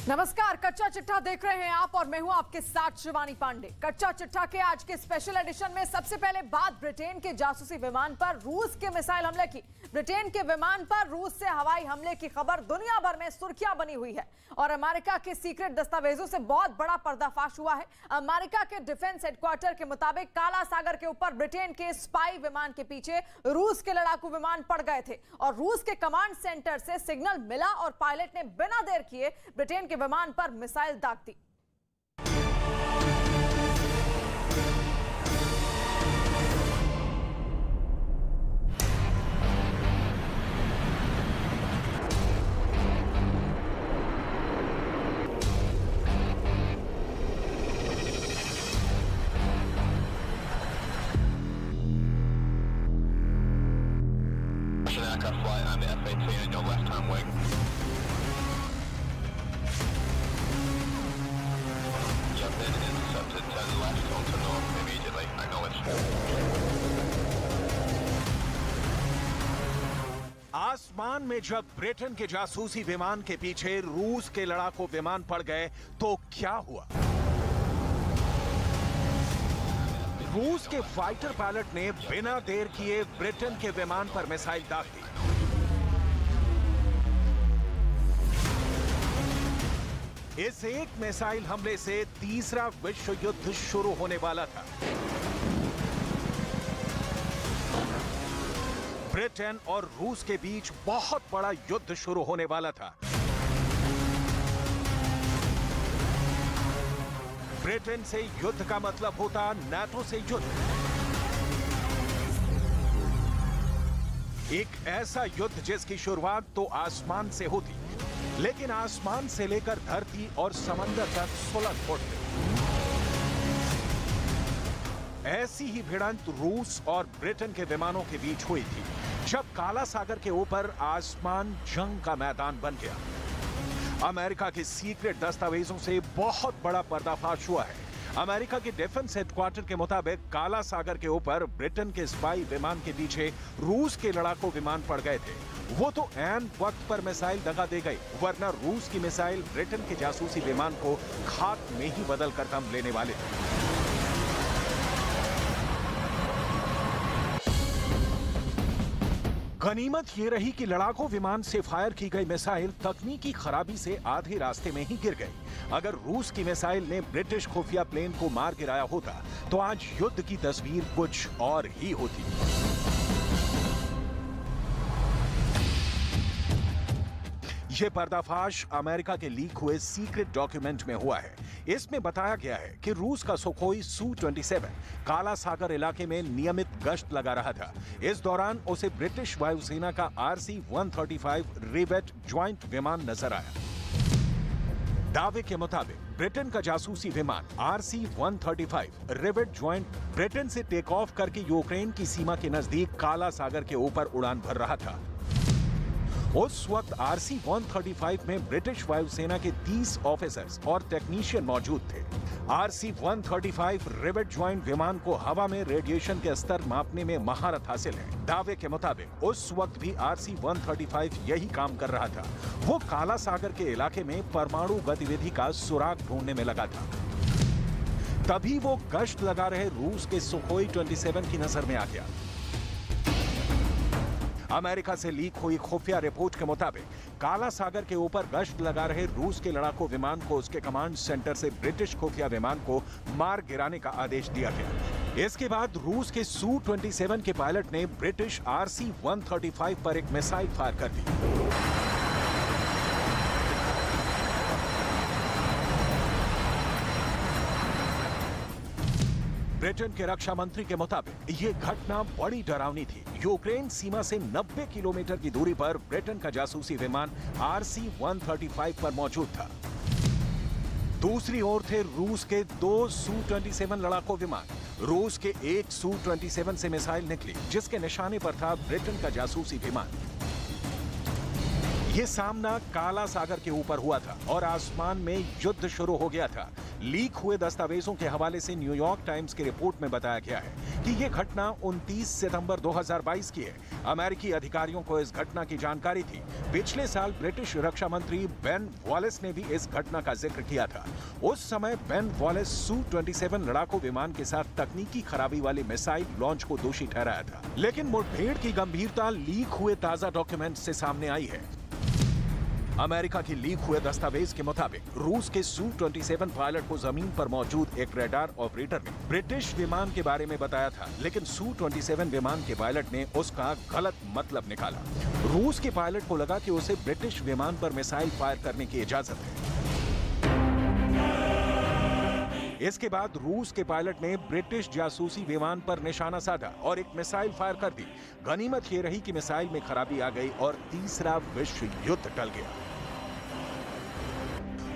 नमस्कार, कच्चा चिट्ठा देख रहे हैं आप और मैं हूं आपके साथ शिवानी पांडे। कच्चा चिट्ठा के आज के स्पेशल एडिशन में सबसे पहले बात ब्रिटेन के जासूसी विमान पर रूस के मिसाइल हमले की। ब्रिटेन के विमान पर रूस से हवाई हमले की खबर दुनिया भर में सुर्खियां बनी हुई है और अमेरिका के सीक्रेट दस्तावेजों से बहुत बड़ा पर्दाफाश हुआ है। अमेरिका के डिफेंस हेडक्वार्टर के मुताबिक काला सागर के ऊपर ब्रिटेन के स्पाई विमान के पीछे रूस के लड़ाकू विमान पड़ गए थे और रूस के कमांड सेंटर से सिग्नल मिला और पायलट ने बिना देर किए ब्रिटेन के विमान पर मिसाइल दाग दी। Aircraft flight and F-18 in your left-hand wing. You have been intercepted. Turn left onto north immediately. Acknowledged. आसमान में जब ब्रिटेन के जासूसी विमान के पीछे रूस के लड़ाकू विमान पड़ गए तो क्या हुआ? रूस के फाइटर पायलट ने बिना देर किए ब्रिटेन के विमान पर मिसाइल दाग दी। इस एक मिसाइल हमले से तीसरा विश्व युद्ध शुरू होने वाला था। ब्रिटेन और रूस के बीच बहुत बड़ा युद्ध शुरू होने वाला था। ब्रिटेन से युद्ध का मतलब होता नाटो से युद्ध। एक ऐसा युद्ध जिसकी शुरुआत तो आसमान से होती, लेकिन आसमान से लेकर धरती और समंदर तक सुलग उठते। ऐसी ही भिड़ंत रूस और ब्रिटेन के विमानों के बीच हुई थी जब काला सागर के ऊपर आसमान जंग का मैदान बन गया। अमेरिका के सीक्रेट दस्तावेजों से बहुत बड़ा पर्दाफाश हुआ है। अमेरिका के डिफेंस हेडक्वार्टर के मुताबिक काला सागर के ऊपर ब्रिटेन के स्पाई विमान के पीछे रूस के लड़ाकू विमान पड़ गए थे। वो तो ऐन वक्त पर मिसाइल दगा दे गई, वरना रूस की मिसाइल ब्रिटेन के जासूसी विमान को खाक में ही बदल कर दम लेने वाले थे। गनीमत ये रही कि लड़ाकू विमान से फायर की गई मिसाइल तकनीकी खराबी से आधे रास्ते में ही गिर गई। अगर रूस की मिसाइल ने ब्रिटिश खुफिया प्लेन को मार गिराया होता तो आज युद्ध की तस्वीर कुछ और ही होती। ये पर्दाफाश अमेरिका के लीक हुए सीक्रेट डॉक्यूमेंट में हुआ है। इसमें बताया गया है कि रूस का सुखोई Su-27 काला सागर इलाके में नियमित गश्त लगा रहा था। इस दौरान उसे ब्रिटिश वायुसेना का RC-135 रिवेट ज्वाइंट विमान नजर आया। दावे के मुताबिक ब्रिटेन का जासूसी विमान RC-135 रिवेट ज्वाइंट ब्रिटेन से टेक ऑफ करके यूक्रेन की सीमा के नजदीक काला सागर के ऊपर उड़ान भर रहा था। उस वक्त RC-135 में ब्रिटिश वायुसेना के 30 ऑफिसर्स और टेक्नीशियन मौजूद थे। RC-135 रिवेट ज्वाइंट विमान को हवा में रेडिएशन के स्तर मापने में महारत हासिल है। दावे के मुताबिक उस वक्त भी RC-135 यही काम कर रहा था। वो काला सागर के इलाके में परमाणु गतिविधि का सुराग ढूंढने में लगा था। तभी वो गश्त लगा रहे रूस के सुखोई 27 की नजर में आ गया। अमेरिका से लीक हुई खुफिया रिपोर्ट के मुताबिक काला सागर के ऊपर गश्त लगा रहे रूस के लड़ाकू विमान को उसके कमांड सेंटर से ब्रिटिश खुफिया विमान को मार गिराने का आदेश दिया गया। इसके बाद रूस के Su-27 के पायलट ने ब्रिटिश RC-135 पर एक मिसाइल फायर कर दी। ब्रिटेन के रक्षा मंत्री के मुताबिक ये घटना बड़ी डरावनी थी। यूक्रेन सीमा से 90 किलोमीटर की दूरी पर ब्रिटेन का जासूसी विमान RC-135 पर मौजूद था। दूसरी ओर थे रूस के 2 Su-27 लड़ाकू विमान। रूस के एक Su-27 से मिसाइल निकली जिसके निशाने पर था ब्रिटेन का जासूसी विमान। ये सामना काला सागर के ऊपर हुआ था और आसमान में युद्ध शुरू हो गया था। लीक हुए दस्तावेजों के हवाले से न्यूयॉर्क टाइम्स की रिपोर्ट में बताया गया है कि ये घटना 29 सितंबर 2022 की है। अमेरिकी अधिकारियों को इस घटना की जानकारी थी। पिछले साल ब्रिटिश रक्षा मंत्री बेन वॉलेस ने भी इस घटना का जिक्र किया था। उस समय बेन वॉलेस Su-27 लड़ाकू विमान के साथ तकनीकी खराबी वाली मिसाइल लॉन्च को दोषी ठहराया था। लेकिन मुठभेड़ की गंभीरता लीक हुए ताजा डॉक्यूमेंट से सामने आई है। अमेरिका की लीक हुए दस्तावेज के मुताबिक रूस के Su-27 पायलट को जमीन पर मौजूद एक रडार ऑपरेटर ने ब्रिटिश विमान के बारे में बताया था, लेकिन Su-27 विमान के पायलट ने उसका गलत मतलब निकाला। रूस के पायलट को लगा कि उसे ब्रिटिश विमान पर मिसाइल फायर करने की इजाजत है। इसके बाद रूस के पायलट ने ब्रिटिश जासूसी विमान पर निशाना साधा और एक मिसाइल फायर कर दी। गनीमत ये रही कि मिसाइल में खराबी आ गई और तीसरा विश्व युद्ध टल गया।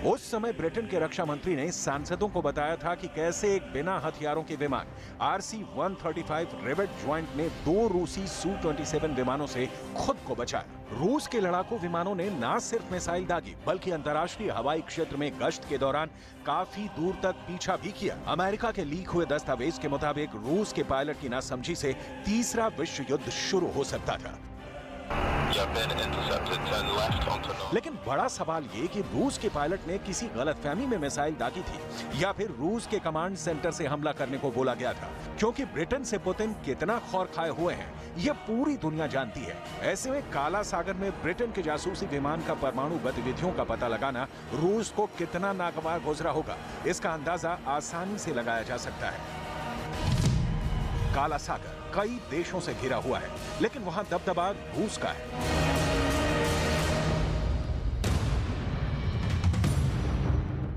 उस समय ब्रिटेन के रक्षा मंत्री ने सांसदों को बताया था कि कैसे एक बिना हथियारों के विमान RC-135 रिवेट जॉइंट ने 2 रूसी Su-27 विमानों से खुद को बचाया। रूस के लड़ाकू विमानों ने न सिर्फ मिसाइल दागी बल्कि अंतर्राष्ट्रीय हवाई क्षेत्र में गश्त के दौरान काफी दूर तक पीछा भी किया। अमेरिका के लीक हुए दस्तावेज के मुताबिक रूस के पायलट की नासमझी से तीसरा विश्व युद्ध शुरू हो सकता था। लेकिन बड़ा सवाल ये कि रूस के पायलट ने किसी गलतफहमी में मिसाइल दागी थी या फिर रूस के कमांड सेंटर से हमला करने को बोला गया था, क्योंकि ब्रिटेन से पुतिन कितना खौर खाए हुए हैं ये पूरी दुनिया जानती है। ऐसे में काला सागर में ब्रिटेन के जासूसी विमान का परमाणु गतिविधियों का पता लगाना रूस को कितना नागवार गुजरा होगा, इसका अंदाजा आसानी से लगाया जा सकता है। काला सागर कई देशों से घिरा हुआ है, लेकिन वहां दबदबा रूस का है।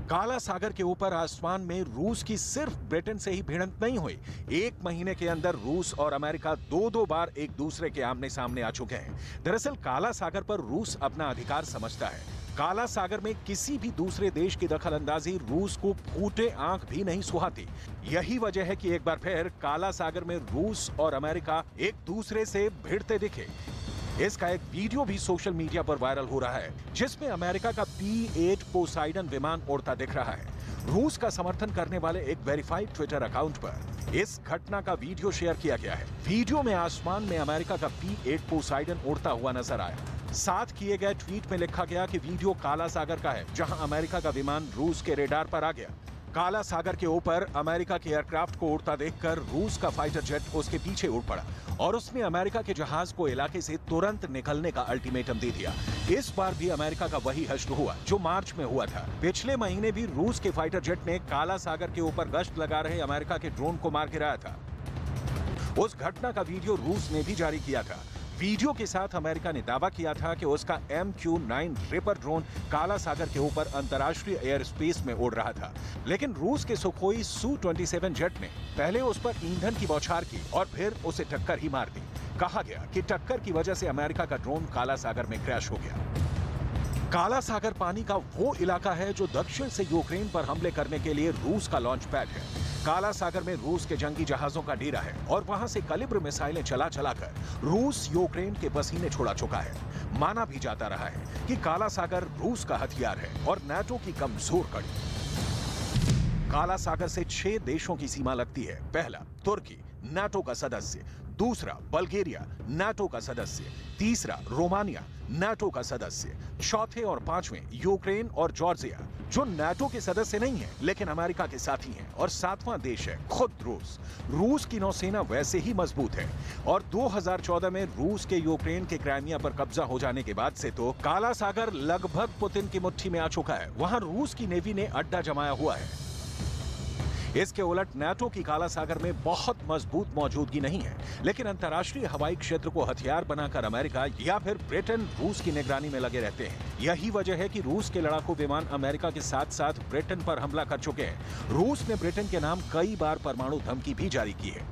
काला सागर के ऊपर आसमान में रूस की सिर्फ ब्रिटेन से ही भिड़ंत नहीं हुई। 1 महीने के अंदर रूस और अमेरिका 2-2 बार एक दूसरे के आमने सामने आ चुके हैं। दरअसल काला सागर पर रूस अपना अधिकार समझता है। काला सागर में किसी भी दूसरे देश की दखलंदाजी रूस को फूटे आंख भी नहीं सुहाती। यही वजह है कि एक बार फिर काला सागर में रूस और अमेरिका एक दूसरे से भिड़ते दिखे। इसका एक वीडियो भी सोशल मीडिया पर वायरल हो रहा है, जिसमें अमेरिका का P-8 पोसाइडन विमान उड़ता दिख रहा है। रूस का समर्थन करने वाले एक वेरीफाइड ट्विटर अकाउंट पर इस घटना का वीडियो शेयर किया गया है। वीडियो में आसमान में अमेरिका का P-8 पोसाइडन उड़ता हुआ नजर आया। साथ किए गए ट्वीट में लिखा गया कि वीडियो काला सागर का है, जहां अमेरिका का विमान रूस के रेडार पर आ गया। काला सागर के ऊपर अमेरिका के एयरक्राफ्ट को उड़ता देखकर रूस का फाइटर जेट उसके पीछे उड़ पड़ा और उसने अमेरिका के जहाज को इलाके से तुरंत निकलने का अल्टीमेटम दे दिया। इस बार भी अमेरिका का वही हश्र हुआ जो मार्च में हुआ था। पिछले महीने भी रूस के फाइटर जेट ने काला सागर के ऊपर गश्त लगा रहे अमेरिका के ड्रोन को मार गिराया था। उस घटना का वीडियो रूस ने भी जारी किया था। वीडियो के साथ अमेरिका ने दावा किया था कि उसका MQ-9 रिपर ड्रोन काला सागर के ऊपर अंतर्राष्ट्रीय एयर स्पेस में उड़ रहा था, लेकिन रूस के सुखोई Su-27 जेट ने पहले उस पर ईंधन की बौछार की और फिर उसे टक्कर ही मार दी। कहा गया कि टक्कर की वजह से अमेरिका का ड्रोन काला सागर में क्रैश हो गया। काला सागर पानी का वो इलाका है जो दक्षिण से यूक्रेन पर हमले करने के लिए रूस का लॉन्च पैड है। काला सागर में रूस के जंगी जहाजों का डेरा है और वहां से कैलिबर मिसाइलें चलाकर रूस यूक्रेन के पसीने छुड़ा चुका है। माना भी जाता रहा है कि काला सागर रूस का हथियार है और नाटो की कमजोर कड़ी। काला सागर से 6 देशों की सीमा लगती है। पहला तुर्की, नाटो का सदस्य। दूसरा बल्गेरिया, नाटो का सदस्य। तीसरा रोमानिया, नाटो का सदस्य। चौथे और 5वें यूक्रेन और जॉर्जिया, जो नाटो के सदस्य नहीं है लेकिन अमेरिका के साथी हैं। और 7वां देश है खुद रूस। रूस की नौसेना वैसे ही मजबूत है और 2014 में रूस के यूक्रेन के क्राइमिया पर कब्जा हो जाने के बाद से तो काला सागर लगभग पुतिन की मुट्ठी में आ चुका है। वहां रूस की नेवी ने अड्डा जमाया हुआ है। इसके उलट नाटो की काला सागर में बहुत मजबूत मौजूदगी नहीं है, लेकिन अंतर्राष्ट्रीय हवाई क्षेत्र को हथियार बनाकर अमेरिका या फिर ब्रिटेन रूस की निगरानी में लगे रहते हैं। यही वजह है कि रूस के लड़ाकू विमान अमेरिका के साथ साथ ब्रिटेन पर हमला कर चुके हैं। रूस ने ब्रिटेन के नाम कई बार परमाणु धमकी भी जारी की है।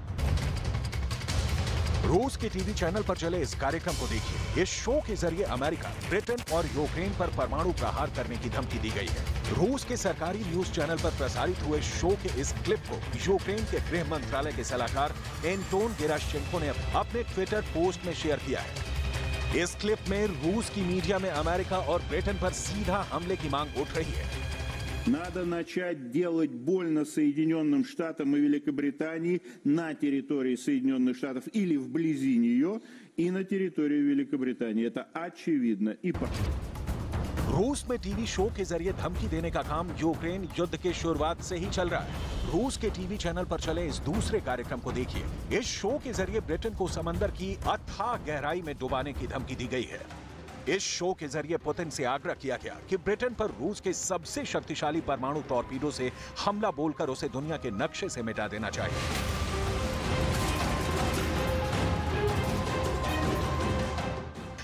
रूस के टीवी चैनल पर चले इस कार्यक्रम को देखिए। इस शो के जरिए अमेरिका, ब्रिटेन और यूक्रेन पर परमाणु प्रहार करने की धमकी दी गई है। रूस के सरकारी न्यूज चैनल पर प्रसारित हुए शो के इस क्लिप को यूक्रेन के गृह मंत्रालय के सलाहकार एंटोन गेराशचेंको ने अपने ट्विटर पोस्ट में शेयर किया है। इस क्लिप में रूस की मीडिया में अमेरिका और ब्रिटेन पर सीधा हमले की मांग उठ रही है। Надо начать делать больно Соединенным Штатам и Великобритании на территории Соединенных Штатов или вблизи нее, и на территории Великобритании. Это очевидно. रूस में टीवी शो के जरिए धमकी देने का काम यूक्रेन युद्ध के शुरुआत से ही चल रहा है। रूस के टीवी चैनल पर चले इस दूसरे कार्यक्रम को देखिए। इस शो के जरिए ब्रिटेन को समंदर की अथाह गहराई में डुबाने की धमकी दी गई है। इस शो के जरिए पुतिन से आग्रह किया गया कि ब्रिटेन पर रूस के सबसे शक्तिशाली परमाणु टॉर्पीडो से हमला बोलकर उसे दुनिया के नक्शे से मिटा देना चाहिए।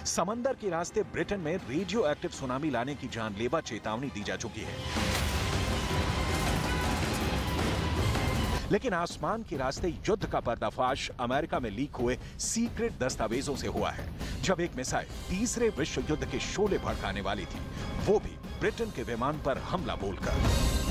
समंदर के रास्ते ब्रिटेन में रेडियो एक्टिव सुनामी लाने की जानलेवा चेतावनी दी जा चुकी है, लेकिन आसमान के रास्ते युद्ध का पर्दाफाश अमेरिका में लीक हुए सीक्रेट दस्तावेजों से हुआ है, जब एक मिसाइल तीसरे विश्व युद्ध के शोले भड़काने वाली थी, वो भी ब्रिटेन के विमान पर हमला बोलकर।